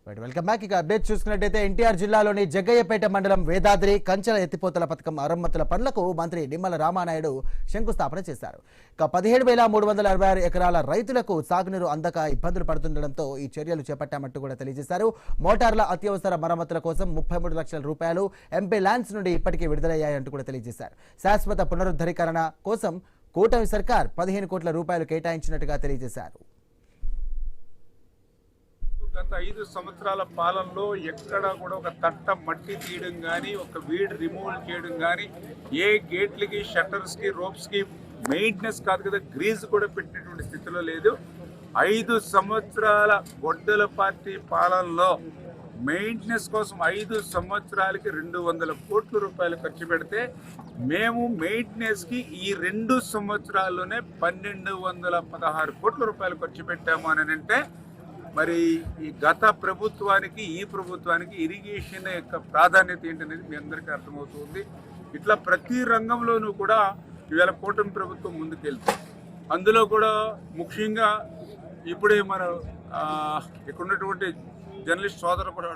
Welcome back. ఇక update చూసుకున్నట్టయితే ఎన్టీఆర్ జిల్లాలోని జగ్గయ్యపేట మండలం వేదాద్రి కంచెల ఎత్తిపోతల పథకం మరమ్మతుల పనులకు మంత్రి నిమ్మల రామానాయుడు శంకుస్థాపన చేశారు. ఇక 17,366 ఎకరాల రైతులకు సాగునీరు అందక ఇబ్బందులు పడుతుండటంతో ఈ చర్యలు చేపట్టామంటూ కూడా తెలియజేశారు. మోటార్ల అత్యవసర మరమ్మతుల కోసం 33 లక్షల రూపాయలు ఎంపీ ల్యాండ్స్ నుండి ఇప్పటికే విడుదలయ్యాయంటూ కూడా తెలియజేశారు. శాశ్వత పునరుద్ధరీకరణ కోసం కూటమి సర్కార్ 15 కోట్ల రూపాయలు కేటాయించినట్టుగా తెలియజేశారు. గత 5 సంవత్సరాల పాలనలో ఎక్కడా కూడా ఒక తట్ట మట్టి తీయడం కానీ, ఒక వీడ్ రిమూవల్ చేయడం కానీ, ఏ గేట్లకి, షట్టర్స్కి, రోప్స్కి మెయింటెనెన్స్ కాదు కదా, గ్రీజ్ కూడా పెట్టినటువంటి స్థితిలో లేదు. 5 సంవత్సరాల గొడ్డల పార్టీ పాలనలో మెయింటెనెన్స్ కోసం 5 సంవత్సరాలకి 200 కోట్ల రూపాయలు ఖర్చు పెడితే, మేము మెయింటెనెన్స్కి ఈ 2 సంవత్సరాల్లోనే 1216 కోట్ల రూపాయలు ఖర్చు పెట్టాము అని అంటే, మరి ఈ గత ప్రభుత్వానికి ఈ ప్రభుత్వానికి ఇరిగేషన్ యొక్క ప్రాధాన్యత ఏంటనేది మీ అందరికీ అర్థమవుతుంది. ఇట్లా ప్రతి రంగంలోనూ కూడా ఇవాళ కూటమి ప్రభుత్వం ముందుకెళ్తుంది. అందులో కూడా ముఖ్యంగా ఇప్పుడే మన ఇక్కడ ఉన్నటువంటి జర్నలిస్ట్ సోదరులు కూడా